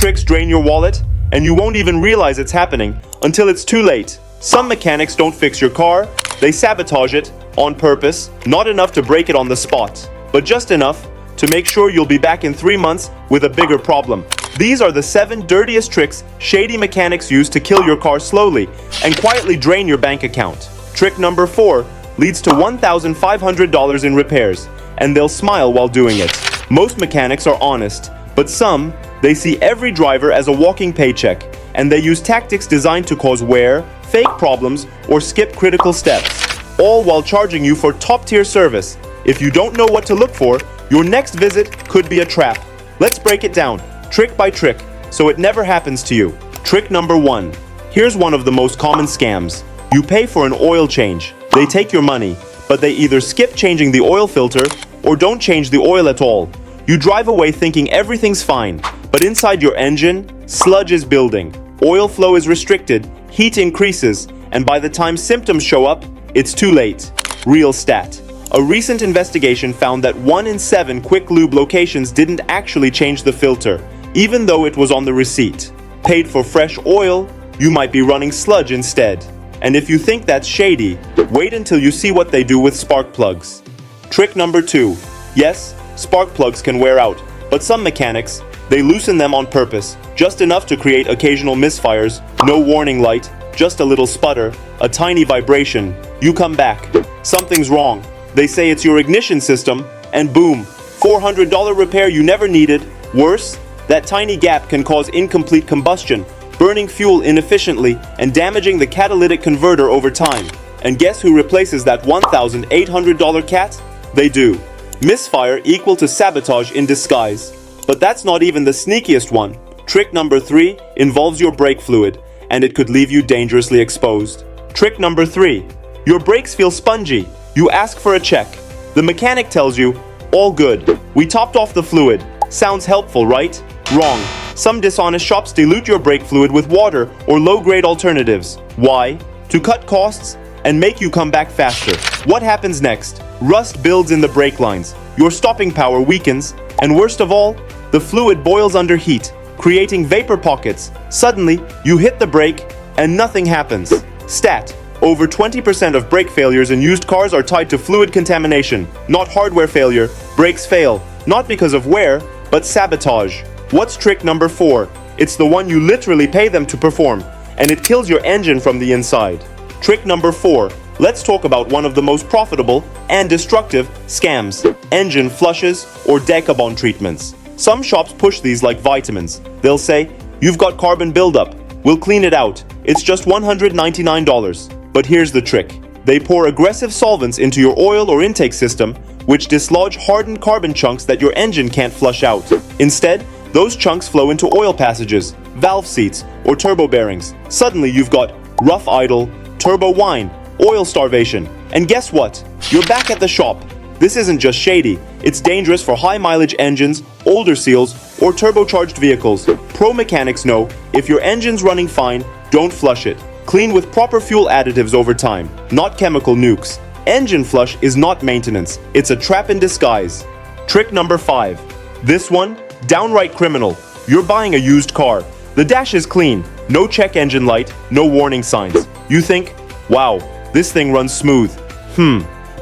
tricks drain your wallet, and you won't even realize it's happening until it's too late. Some mechanics don't fix your car, they sabotage it on purpose, not enough to break it on the spot, but just enough to make sure you'll be back in 3 months with a bigger problem. These are the 7 dirtiest tricks shady mechanics use to kill your car slowly and quietly drain your bank account. Trick number 4 leads to $1,500 in repairs, and they'll smile while doing it. Most mechanics are honest, but some, they see every driver as a walking paycheck, and they use tactics designed to cause wear, fake problems, or skip critical steps, all while charging you for top-tier service. If you don't know what to look for, your next visit could be a trap. Let's break it down, trick by trick, so it never happens to you. Trick number 1. Here's one of the most common scams. You pay for an oil change. They take your money, but they either skip changing the oil filter or don't change the oil at all. You drive away thinking everything's fine, but inside your engine, sludge is building, oil flow is restricted, heat increases, and by the time symptoms show up, it's too late. Real stat. A recent investigation found that 1 in 7 quick lube locations didn't actually change the filter, even though it was on the receipt. Paid for fresh oil, you might be running sludge instead. And if you think that's shady, wait until you see what they do with spark plugs. Trick number 2. Yes, spark plugs can wear out, but some mechanics, they loosen them on purpose, just enough to create occasional misfires, no warning light, just a little sputter, a tiny vibration. You come back. Something's wrong. They say it's your ignition system, and boom, $400 repair you never needed. Worse, that tiny gap can cause incomplete combustion, burning fuel inefficiently and damaging the catalytic converter over time. And guess who replaces that $1,800 cat? They do. Misfire equal to sabotage in disguise. But that's not even the sneakiest one. Trick number 3 involves your brake fluid, and it could leave you dangerously exposed. Trick number 3. Your brakes feel spongy. You ask for a check. The mechanic tells you, all good. We topped off the fluid. Sounds helpful, right? Wrong. Some dishonest shops dilute your brake fluid with water or low-grade alternatives. Why? To cut costs and make you come back faster. What happens next? Rust builds in the brake lines. Your stopping power weakens. And worst of all, the fluid boils under heat, creating vapor pockets. Suddenly, you hit the brake and nothing happens. Stat. Over 20% of brake failures in used cars are tied to fluid contamination, not hardware failure. Brakes fail, not because of wear, but sabotage. What's trick number 4? It's the one you literally pay them to perform, and it kills your engine from the inside. Trick number 4. Let's talk about one of the most profitable and destructive scams: engine flushes or decabond treatments. Some shops push these like vitamins. They'll say, you've got carbon buildup, we'll clean it out, it's just $199. But here's the trick. They pour aggressive solvents into your oil or intake system, which dislodge hardened carbon chunks that your engine can't flush out. Instead, those chunks flow into oil passages, valve seats, or turbo bearings. Suddenly you've got rough idle, turbo whine, oil starvation. And guess what? You're back at the shop. This isn't just shady, it's dangerous for high-mileage engines, older seals, or turbocharged vehicles. Pro mechanics know, if your engine's running fine, don't flush it. Clean with proper fuel additives over time, not chemical nukes. Engine flush is not maintenance, it's a trap in disguise. Trick number 5. This one, downright criminal. You're buying a used car. The dash is clean, no check engine light, no warning signs. You think, wow, this thing runs smooth.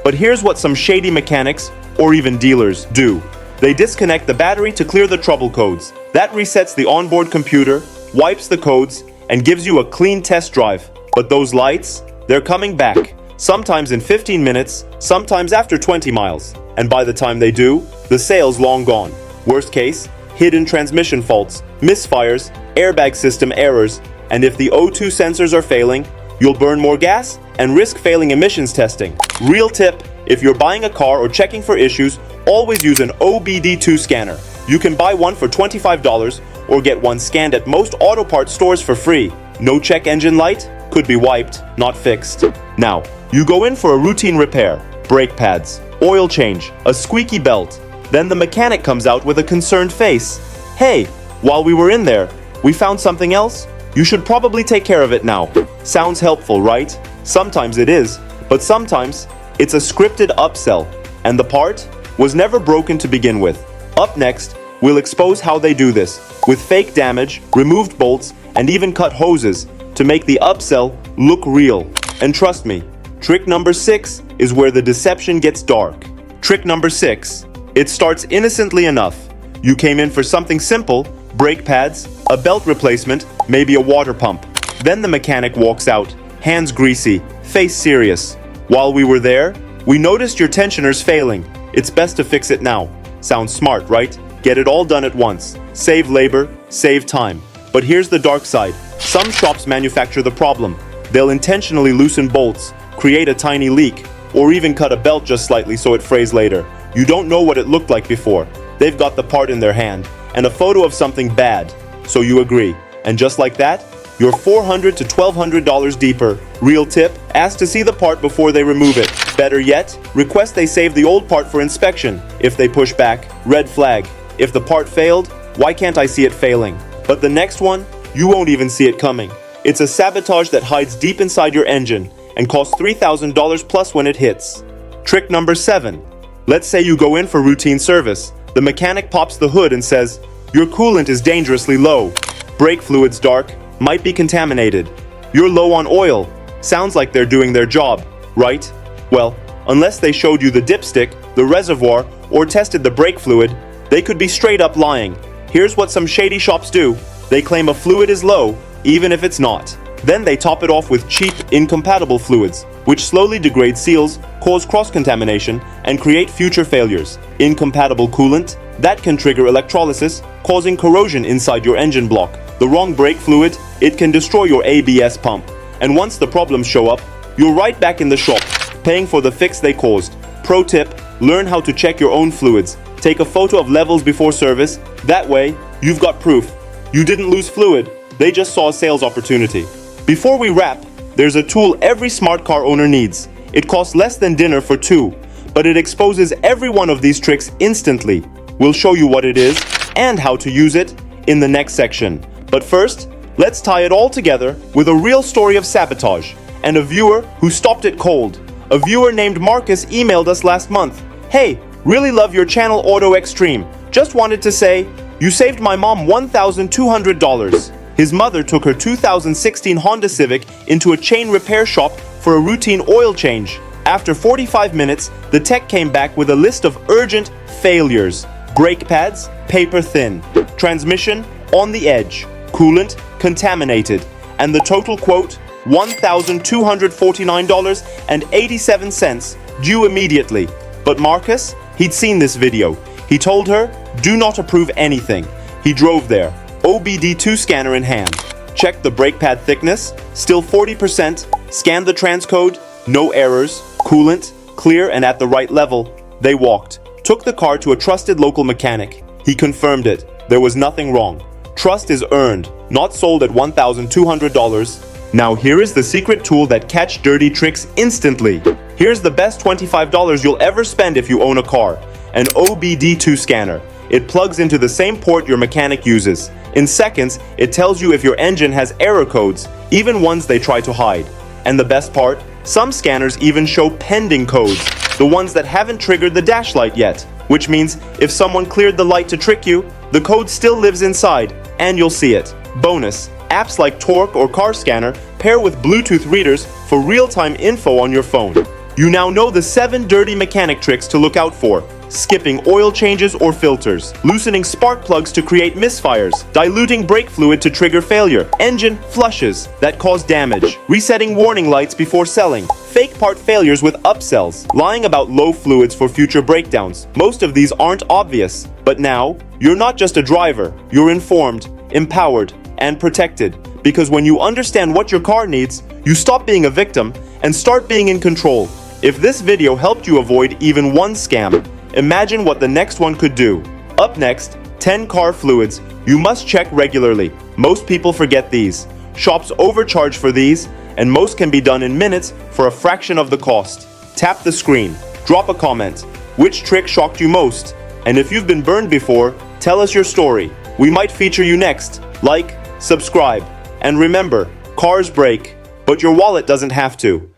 But here's what some shady mechanics, or even dealers, do. They disconnect the battery to clear the trouble codes. That resets the onboard computer, wipes the codes, and gives you a clean test drive. But those lights, they're coming back. Sometimes in 15 minutes, sometimes after 20 miles. And by the time they do, the sale's long gone. Worst case, hidden transmission faults, misfires, airbag system errors, and if the O2 sensors are failing, you'll burn more gas and risk failing emissions testing. Real tip, if you're buying a car or checking for issues, always use an OBD2 scanner. You can buy one for $25 or get one scanned at most auto parts stores for free. No check engine light? Could be wiped, not fixed. Now, you go in for a routine repair, brake pads, oil change, a squeaky belt. Then the mechanic comes out with a concerned face. Hey, while we were in there, we found something else? You should probably take care of it now. Sounds helpful, right? Sometimes it is, but sometimes it's a scripted upsell, and the part was never broken to begin with. Up next, We'll expose how they do this, with fake damage, removed bolts, and even cut hoses, to make the upsell look real. And trust me, trick number 6 is where the deception gets dark. Trick number 6. It starts innocently enough. You came in for something simple, brake pads, a belt replacement, maybe a water pump. Then the mechanic walks out, hands greasy, face serious. While we were there, we noticed your tensioner's failing. It's best to fix it now. Sounds smart, right? Get it all done at once. Save labor, save time. But here's the dark side. Some shops manufacture the problem. They'll intentionally loosen bolts, create a tiny leak, or even cut a belt just slightly so it frays later. You don't know what it looked like before. They've got the part in their hand, and a photo of something bad. So you agree. And just like that, you're $400 to $1,200 deeper. Real tip, ask to see the part before they remove it. Better yet, request they save the old part for inspection. If they push back, red flag. If the part failed, why can't I see it failing? But the next one, you won't even see it coming. It's a sabotage that hides deep inside your engine and costs $3,000 plus when it hits. Trick number 7. Let's say you go in for routine service. The mechanic pops the hood and says, "Your coolant is dangerously low. Brake fluid's dark, might be contaminated. You're low on oil." Sounds like they're doing their job, right? Well, unless they showed you the dipstick, the reservoir, or tested the brake fluid, they could be straight up lying. Here's what some shady shops do. They claim a fluid is low, even if it's not. Then they top it off with cheap, incompatible fluids, which slowly degrade seals, cause cross-contamination, and create future failures. Incompatible coolant, that can trigger electrolysis, causing corrosion inside your engine block. The wrong brake fluid, it can destroy your ABS pump. And once the problems show up, you're right back in the shop, paying for the fix they caused. Pro tip, learn how to check your own fluids. Take a photo of levels before service. That way, you've got proof. You didn't lose fluid, they just saw a sales opportunity. Before we wrap, there's a tool every smart car owner needs. It costs less than dinner for 2, but it exposes every one of these tricks instantly. We'll show you what it is and how to use it in the next section. But first, let's tie it all together with a real story of sabotage and a viewer who stopped it cold. A viewer named Marcus emailed us last month. "Hey, really love your channel Auto Extreme. Just wanted to say, you saved my mom $1,200. His mother took her 2016 Honda Civic into a chain repair shop for a routine oil change. After 45 minutes, the tech came back with a list of urgent failures. Brake pads, paper thin. Transmission, on the edge. Coolant, contaminated. And the total quote, $1,249.87, due immediately. But Marcus, he'd seen this video. He told her, do not approve anything. He drove there, OBD2 scanner in hand. Checked the brake pad thickness, still 40%. Scanned the transcode, no errors. Coolant, clear and at the right level. They walked. Took the car to a trusted local mechanic. He confirmed it. There was nothing wrong. Trust is earned, not sold at $1,200. Now here is the secret tool that catch dirty tricks instantly. Here's the best $25 you'll ever spend if you own a car. An OBD2 scanner. It plugs into the same port your mechanic uses. In seconds, it tells you if your engine has error codes, even ones they try to hide. And the best part? Some scanners even show pending codes, the ones that haven't triggered the dash light yet. Which means if someone cleared the light to trick you, the code still lives inside, and you'll see it. Bonus, apps like Torque or Car Scanner pair with Bluetooth readers for real-time info on your phone. You now know the 7 dirty mechanic tricks to look out for. Skipping oil changes or filters, loosening spark plugs to create misfires, diluting brake fluid to trigger failure, engine flushes that cause damage, resetting warning lights before selling, fake part failures with upsells, lying about low fluids for future breakdowns. Most of these aren't obvious, but now you're not just a driver, you're informed, empowered, and protected. Because when you understand what your car needs, you stop being a victim and start being in control. If this video helped you avoid even one scam, imagine what the next one could do. Up next, 10 car fluids you must check regularly. Most people forget these. Shops overcharge for these, and most can be done in minutes for a fraction of the cost. Tap the screen, drop a comment. Which trick shocked you most? And if you've been burned before, tell us your story. We might feature you next. Like, subscribe, and remember, cars break, but your wallet doesn't have to.